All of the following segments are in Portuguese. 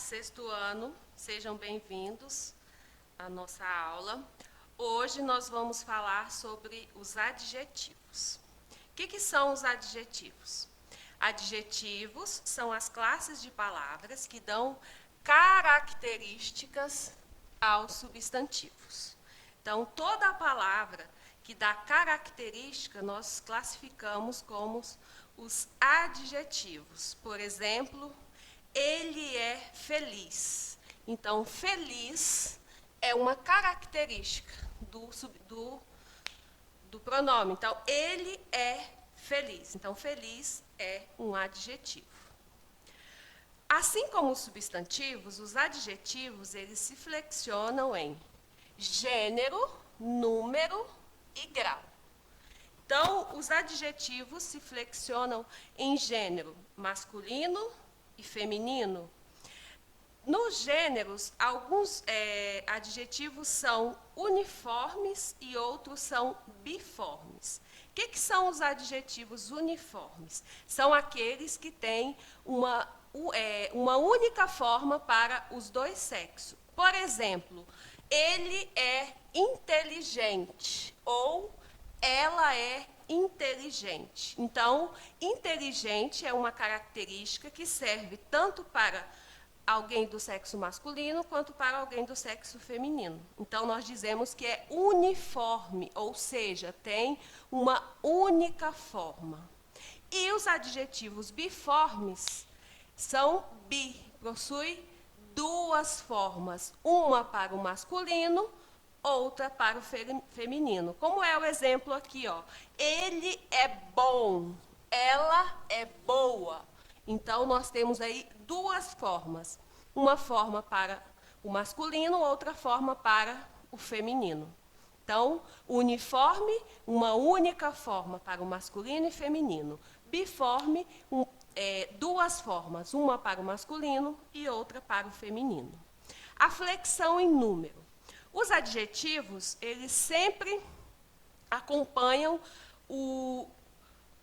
sexto ano, sejam bem-vindos à nossa aula. Hoje nós vamos falar sobre os adjetivos. O que são os adjetivos? Adjetivos são as classes de palavras que dão características aos substantivos. Então, toda a palavra que dá característica, nós classificamos como os adjetivos. Por exemplo, ele é feliz. Então, feliz é uma característica do pronome. Então, ele é feliz. Então, feliz é um adjetivo. Assim como os substantivos, os adjetivos, eles se flexionam em gênero, número e grau. Então, os adjetivos se flexionam em gênero masculino e feminino. Nos gêneros, alguns adjetivos são uniformes e outros são biformes. O que são os adjetivos uniformes? São aqueles que têm uma única forma para os dois sexos. Por exemplo, ele é inteligente ou ela é inteligente. Então, inteligente é uma característica que serve tanto para alguém do sexo masculino quanto para alguém do sexo feminino. Então, nós dizemos que é uniforme, ou seja, tem uma única forma. E os adjetivos biformes são possuem duas formas, uma para o masculino, outra para o feminino. Como é o exemplo aqui, ó. Ele é bom, ela é boa. Então, nós temos aí duas formas. Uma forma para o masculino, outra forma para o feminino. Então, uniforme, uma única forma para o masculino e feminino. Biforme, duas formas, uma para o masculino e outra para o feminino. A flexão em número. Os adjetivos, eles sempre acompanham o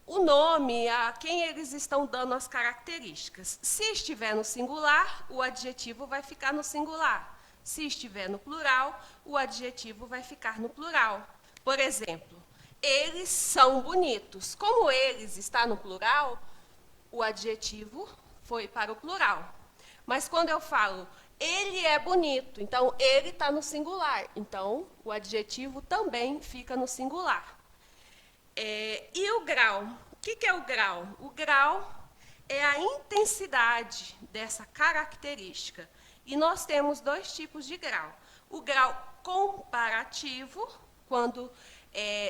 nome, a quem eles estão dando as características. Se estiver no singular, o adjetivo vai ficar no singular. Se estiver no plural, o adjetivo vai ficar no plural. Por exemplo, eles são bonitos. Como eles está no plural, o adjetivo foi para o plural. Mas quando eu falo ele é bonito, então ele está no singular. Então, o adjetivo também fica no singular. E o grau? O que é o grau? O grau é a intensidade dessa característica. E nós temos dois tipos de grau. O grau comparativo, quando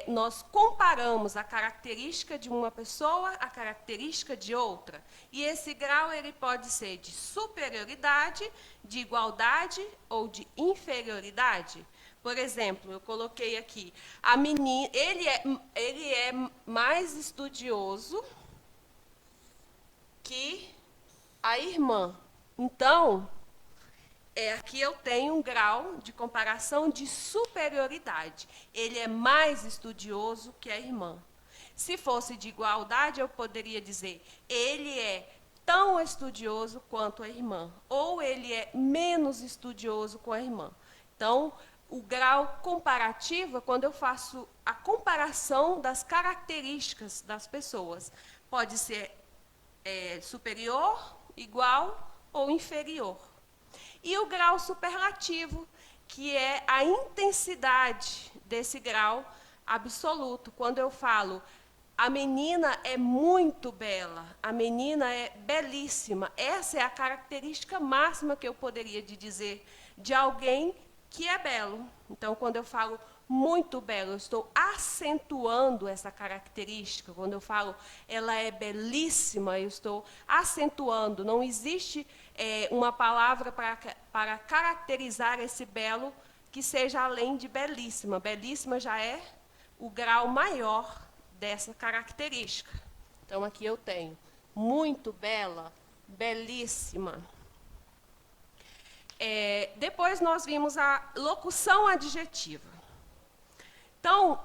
nós comparamos a característica de uma pessoa à característica de outra. E esse grau ele pode ser de superioridade, de igualdade ou de inferioridade. Por exemplo, eu coloquei aqui, a menina, ele é mais estudioso que a irmã. Então, aqui eu tenho um grau de comparação de superioridade. Ele é mais estudioso que a irmã. Se fosse de igualdade, eu poderia dizer, ele é tão estudioso quanto a irmã. Ou ele é menos estudioso com a irmã. Então, o grau comparativo é quando eu faço a comparação das características das pessoas. Pode ser superior, igual ou inferior. E o grau superlativo, que é a intensidade desse grau absoluto. Quando eu falo, a menina é muito bela, a menina é belíssima. Essa é a característica máxima que eu poderia dizer de alguém que é belo. Então, quando eu falo muito belo, eu estou acentuando essa característica. Quando eu falo, ela é belíssima, eu estou acentuando. Não existe uma palavra para caracterizar esse belo que seja além de belíssima. Belíssima já é o grau maior dessa característica. Então, aqui eu tenho muito bela, belíssima. Depois nós vimos a locução adjetiva. Então,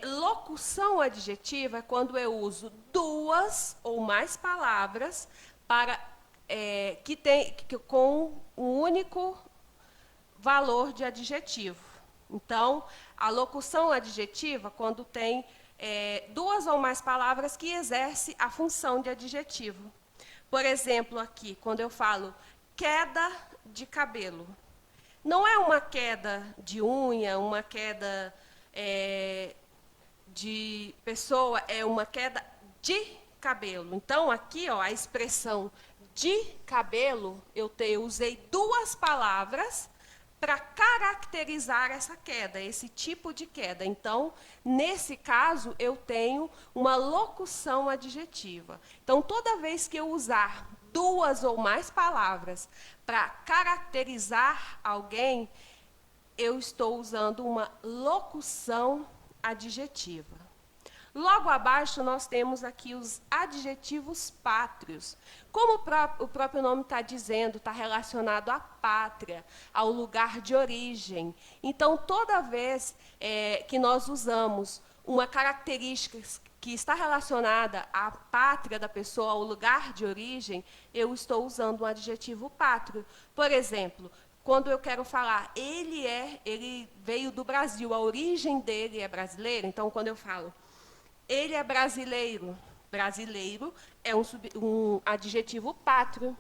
locução adjetiva é quando eu uso duas ou mais palavras para com um único valor de adjetivo. Então, a locução adjetiva, quando tem duas ou mais palavras que exercem a função de adjetivo. Por exemplo, aqui, quando eu falo queda de cabelo. Não é uma queda de unha, uma queda de pessoa, é uma queda de cabelo. Então, aqui, ó, a expressão de cabelo, eu usei duas palavras para caracterizar essa queda, esse tipo de queda. Então, nesse caso, eu tenho uma locução adjetiva. Então, toda vez que eu usar duas ou mais palavras para caracterizar alguém, eu estou usando uma locução adjetiva. Logo abaixo, nós temos aqui os adjetivos pátrios. Como o próprio nome está dizendo, está relacionado à pátria, ao lugar de origem. Então, toda vez que nós usamos uma característica que está relacionada à pátria da pessoa, ao lugar de origem, eu estou usando um adjetivo pátrio. Por exemplo, quando eu quero falar, ele veio do Brasil, a origem dele é brasileira, então, quando eu falo, ele é brasileiro. Brasileiro é um adjetivo pátrio.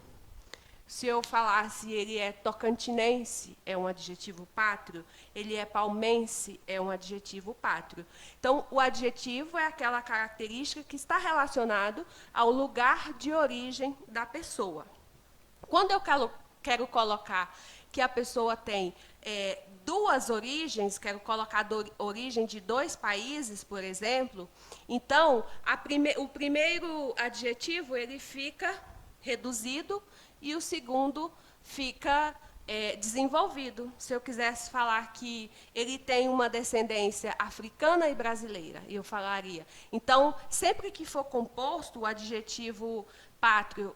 Se eu falasse ele é tocantinense, é um adjetivo pátrio. Ele é palmense, é um adjetivo pátrio. Então, o adjetivo é aquela característica que está relacionado ao lugar de origem da pessoa. Quando eu quero colocar que a pessoa tem duas origens, quero colocar a origem de dois países, por exemplo, então, o primeiro adjetivo ele fica reduzido e o segundo fica desenvolvido. Se eu quisesse falar que ele tem uma descendência africana e brasileira, eu falaria. Então, sempre que for composto o adjetivo pátrio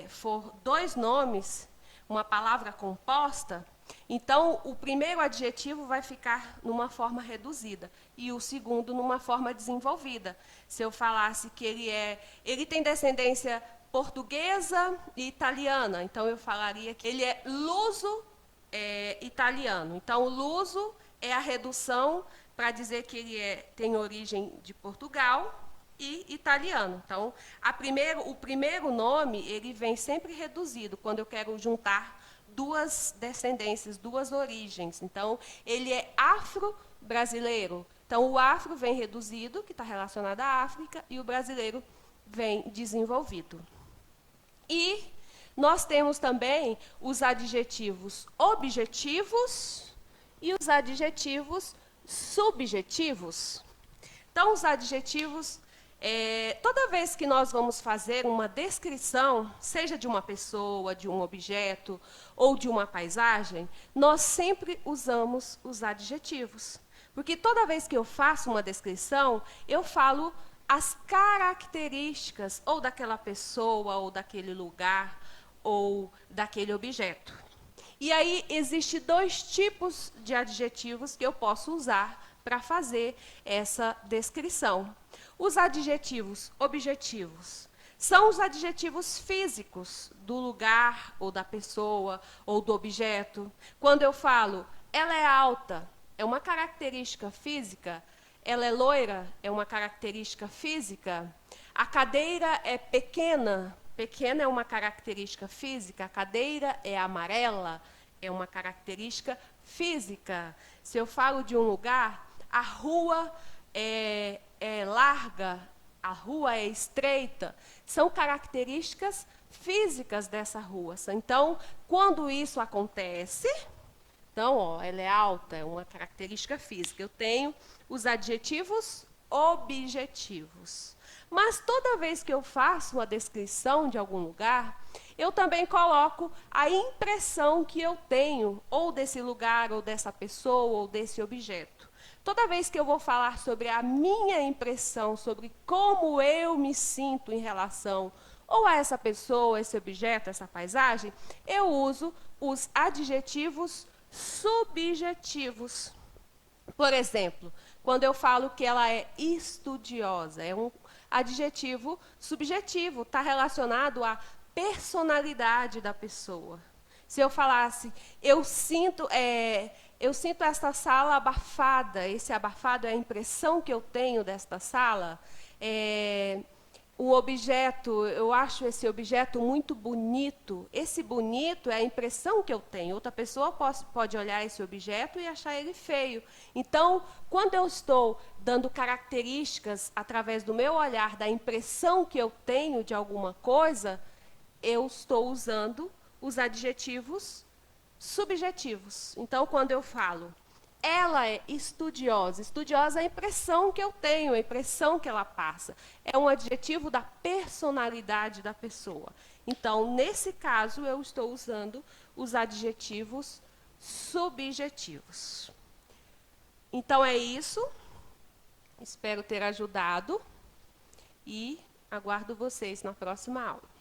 for dois nomes, uma palavra composta, então, o primeiro adjetivo vai ficar numa forma reduzida e o segundo numa forma desenvolvida. Se eu falasse que ele tem descendência portuguesa e italiana, então eu falaria que ele é luso-italiano. Então, o luso é a redução para dizer que ele tem origem de Portugal e italiano. Então, o primeiro nome ele vem sempre reduzido quando eu quero juntar duas descendências, duas origens. Então, ele é afro-brasileiro. Então, o afro vem reduzido, que está relacionado à África, e o brasileiro vem desenvolvido. E nós temos também os adjetivos objetivos e os adjetivos subjetivos. Então, os adjetivos, toda vez que nós vamos fazer uma descrição, seja de uma pessoa, de um objeto ou de uma paisagem, nós sempre usamos os adjetivos. Porque toda vez que eu faço uma descrição, eu falo as características ou daquela pessoa, ou daquele lugar, ou daquele objeto. E aí, existem dois tipos de adjetivos que eu posso usar para fazer essa descrição. Os adjetivos objetivos são os adjetivos físicos do lugar, ou da pessoa, ou do objeto. Quando eu falo, ela é alta, é uma característica física. Ela é loira, é uma característica física. A cadeira é pequena, pequena é uma característica física. A cadeira é amarela, é uma característica física. Se eu falo de um lugar, a rua é larga, a rua é estreita, são características físicas dessa rua. Então, quando isso acontece, então, ó, ela é alta, é uma característica física. Eu tenho os adjetivos objetivos. Mas toda vez que eu faço uma descrição de algum lugar, eu também coloco a impressão que eu tenho, ou desse lugar, ou dessa pessoa, ou desse objeto. Toda vez que eu vou falar sobre a minha impressão, sobre como eu me sinto em relação ou a essa pessoa, esse objeto, essa paisagem, eu uso os adjetivos subjetivos. Por exemplo, quando eu falo que ela é estudiosa, é um adjetivo subjetivo, está relacionado à personalidade da pessoa. Se eu falasse, eu sinto esta sala abafada, esse abafado é a impressão que eu tenho desta sala, o objeto, eu acho esse objeto muito bonito. Esse bonito é a impressão que eu tenho. Outra pessoa pode olhar esse objeto e achar ele feio. Então, quando eu estou dando características através do meu olhar, da impressão que eu tenho de alguma coisa, eu estou usando os adjetivos subjetivos. Então, quando eu falo, ela é estudiosa. Estudiosa é a impressão que eu tenho, a impressão que ela passa. É um adjetivo da personalidade da pessoa. Então, nesse caso, eu estou usando os adjetivos subjetivos. Então, é isso. Espero ter ajudado e aguardo vocês na próxima aula.